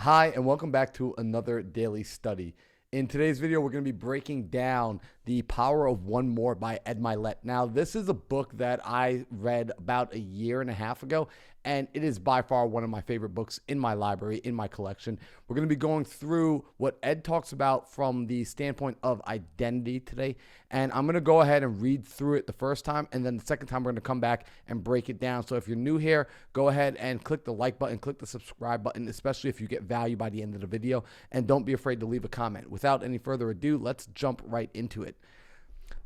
Hi, and welcome back to another daily study. In today's video, we're going to be breaking down The Power of One More by Mylett. Now, this is a book that I read about a year and a half ago, and it is by far one of my favorite books in my library, in my collection. We're going to be going through what Ed talks about from the standpoint of identity today, and I'm going to go ahead and read through it the first time, and then the second time we're going to come back and break it down. So if you're new here, go ahead and click the like button, click the subscribe button, especially if you get value by the end of the video, and don't be afraid to leave a comment. Without any further ado, let's jump right into it.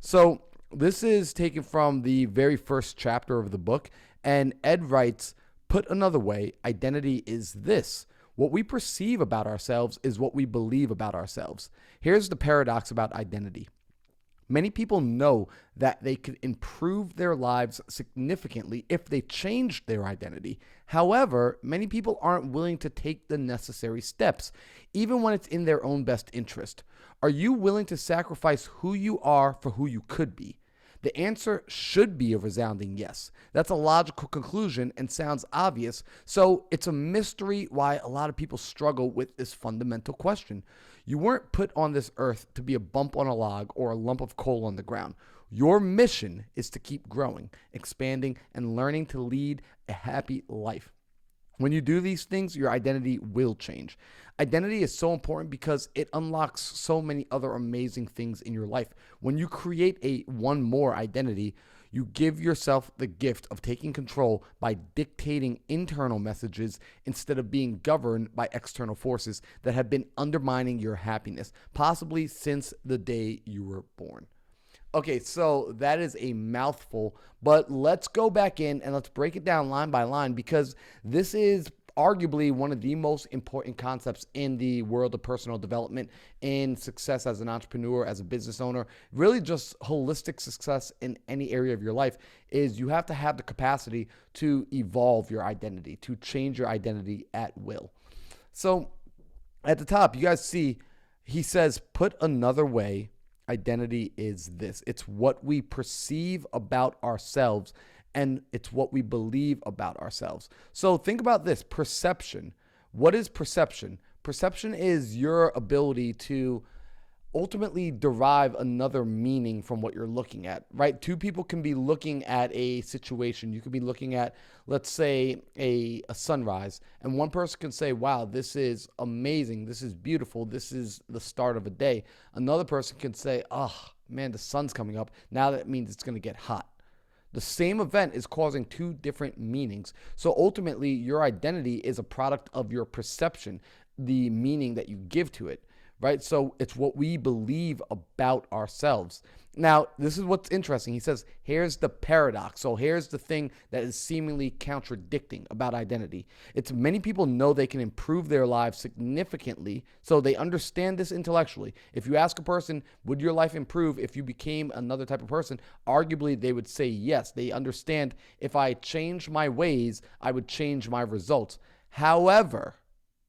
So this is taken from the very first chapter of the book, and Ed writes, "Put another way, identity is this. What we perceive about ourselves is what we believe about ourselves. Here's the paradox about identity. Many people know that they could improve their lives significantly if they changed their identity. However, many people aren't willing to take the necessary steps, even when it's in their own best interest. Are you willing to sacrifice who you are for who you could be? The answer should be a resounding yes. That's a logical conclusion and sounds obvious, so it's a mystery why a lot of people struggle with this fundamental question. You weren't put on this earth to be a bump on a log or a lump of coal on the ground. Your mission is to keep growing, expanding, and learning to lead a happy life. When you do these things, your identity will change. Identity is so important because it unlocks so many other amazing things in your life. When you create a one more identity, you give yourself the gift of taking control by dictating internal messages instead of being governed by external forces that have been undermining your happiness, possibly since the day you were born." Okay, so that is a mouthful, but let's go back in and let's break it down line by line because this is arguably one of the most important concepts in the world of personal development, in success as an entrepreneur, as a business owner, really just holistic success in any area of your life. Is you have to have the capacity to evolve your identity, to change your identity at will. So at the top, you guys see, he says, "Put another way, identity is this. It's what we perceive about ourselves, and it's what we believe about ourselves." So think about this perception. What is perception? Perception is your ability to ultimately derive another meaning from what you're looking at, right? Two people can be looking at a situation. You could be looking at, let's say, a sunrise, and one person can say, "Wow, this is amazing. This is beautiful. This is the start of a day." Another person can say, "Oh, man, the sun's coming up. Now that means it's going to get hot." The same event is causing two different meanings. So ultimately, your identity is a product of your perception, the meaning that you give to it, right? So it's what we believe about ourselves. Now, this is what's interesting. He says, here's the paradox. So here's the thing that is seemingly contradicting about identity. It's many people know they can improve their lives significantly, so they understand this intellectually. If you ask a person, would your life improve if you became another type of person? Arguably, they would say yes. They understand if I changed my ways, I would change my results. However,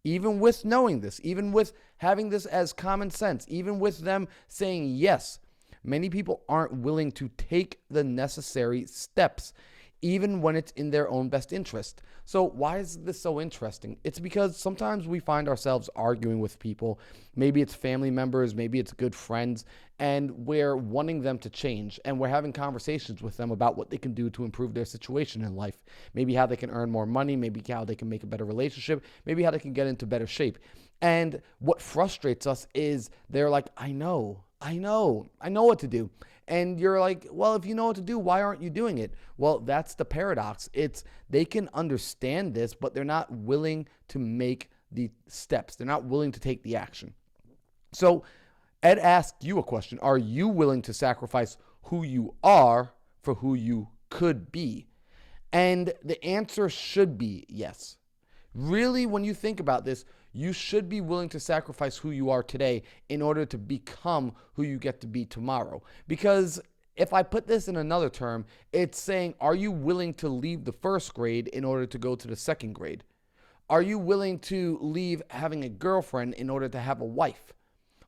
even with knowing this, even with having this as common sense, even with them saying yes, many people aren't willing to take the necessary steps, even when it's in their own best interest. So why is this so interesting? It's because sometimes we find ourselves arguing with people. Maybe it's family members, maybe it's good friends, and we're wanting them to change, and we're having conversations with them about what they can do to improve their situation in life. Maybe how they can earn more money, maybe how they can make a better relationship, maybe how they can get into better shape. And what frustrates us is they're like, I know what to do. And you're like, well, if you know what to do, why aren't you doing it? Well, that's the paradox. It's they can understand this, but they're not willing to make the steps. They're not willing to take the action. So Ed asked you a question. Are you willing to sacrifice who you are for who you could be? And the answer should be yes. Really, when you think about this, you should be willing to sacrifice who you are today in order to become who you get to be tomorrow. Because if I put this in another term, it's saying, are you willing to leave the first grade in order to go to the second grade? Are you willing to leave having a girlfriend in order to have a wife?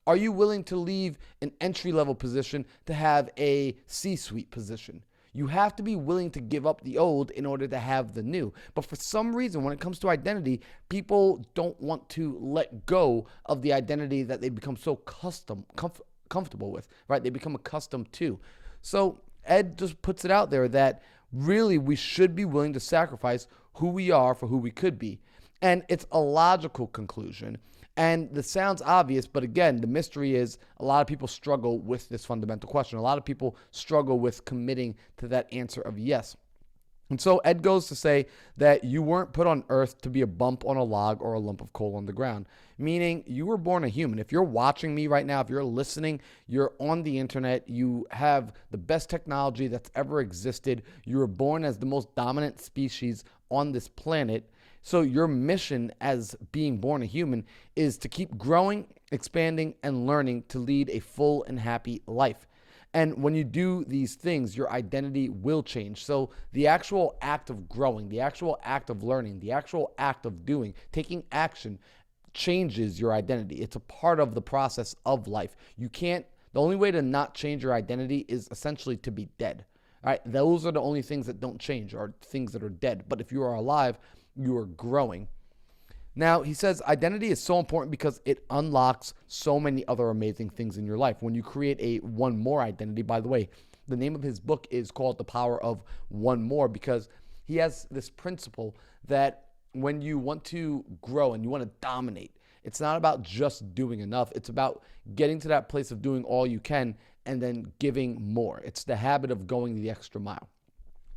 Are you willing to leave an entry-level position to have a C-suite position? You have to be willing to give up the old in order to have the new. But for some reason, when it comes to identity, people don't want to let go of the identity that they become so comfortable with, right? They become accustomed to. So Ed just puts it out there that really we should be willing to sacrifice who we are for who we could be. And it's a logical conclusion. And this sounds obvious, but again, the mystery is a lot of people struggle with this fundamental question. A lot of people struggle with committing to that answer of yes. And so Ed goes to say that you weren't put on earth to be a bump on a log or a lump of coal on the ground, meaning you were born a human. If you're watching me right now, if you're listening, you're on the internet, you have the best technology that's ever existed, you were born as the most dominant species on this planet. So your mission as being born a human is to keep growing, expanding, and learning to lead a full and happy life. And when you do these things, your identity will change. So the actual act of growing, the actual act of learning, the actual act of doing, taking action changes your identity. It's a part of the process of life. The only way to not change your identity is essentially to be dead. All right? Those are the only things that don't change, are things that are dead. But if you are alive, you are growing. Now, he says identity is so important because it unlocks so many other amazing things in your life. When you create a one more identity, by the way, the name of his book is called The Power of One More, because he has this principle that when you want to grow and you want to dominate, it's not about just doing enough. It's about getting to that place of doing all you can and then giving more. It's the habit of going the extra mile.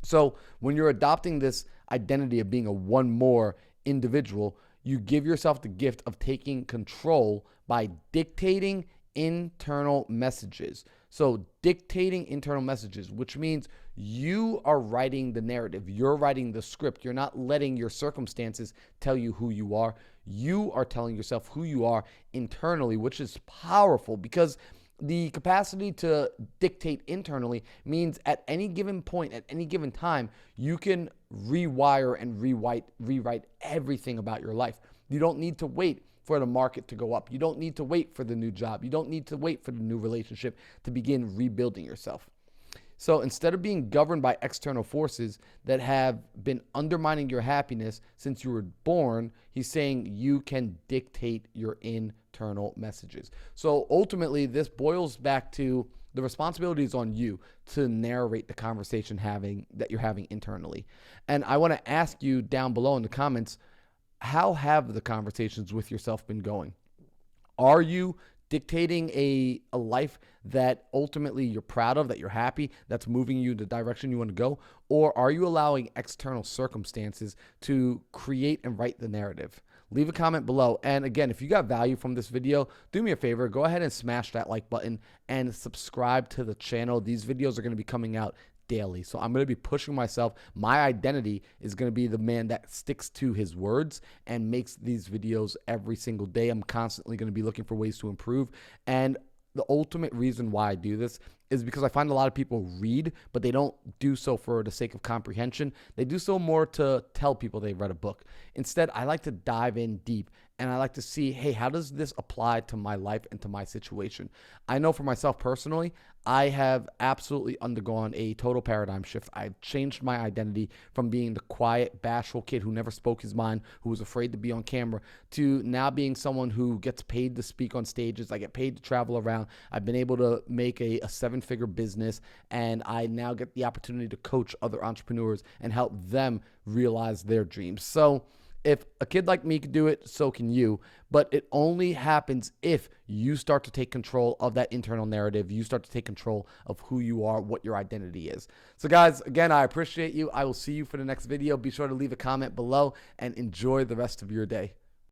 So when you're adopting this identity of being a one more individual, you give yourself the gift of taking control by dictating internal messages. So dictating internal messages, which means you are writing the narrative. You're writing the script. You're not letting your circumstances tell you who you are. You are telling yourself who you are internally, which is powerful because the capacity to dictate internally means at any given point, at any given time, you can rewire and rewrite everything about your life. You don't need to wait for the market to go up. You don't need to wait for the new job. You don't need to wait for the new relationship to begin rebuilding yourself. So instead of being governed by external forces that have been undermining your happiness since you were born, he's saying you can dictate your internal messages. So ultimately, this boils back to the responsibility is on you to narrate the conversation that you're having internally. And I want to ask you down below in the comments, how have the conversations with yourself been going? Are you dictating a life that ultimately you're proud of, that you're happy, that's moving you in the direction you want to go? Or are you allowing external circumstances to create and write the narrative? Leave a comment below. And again, if you got value from this video, do me a favor, go ahead and smash that like button and subscribe to the channel. These videos are going to be coming out daily. So I'm going to be pushing myself. My identity is going to be the man that sticks to his words and makes these videos every single day. I'm constantly going to be looking for ways to improve. And the ultimate reason why I do this is because I find a lot of people read, but they don't do so for the sake of comprehension. They do so more to tell people they've read a book. Instead, I like to dive in deep and I like to see, hey, how does this apply to my life and to my situation? I know for myself personally, I have absolutely undergone a total paradigm shift. I've changed my identity from being the quiet, bashful kid who never spoke his mind, who was afraid to be on camera, to now being someone who gets paid to speak on stages. I get paid to travel around. I've been able to make a seven-figure business, and I now get the opportunity to coach other entrepreneurs and help them realize their dreams. So if a kid like me could do it, so can you. But it only happens if you start to take control of that internal narrative. You start to take control of who you are, what your identity is. So guys, again, I appreciate you. I will see you for the next video. Be sure to leave a comment below and enjoy the rest of your day.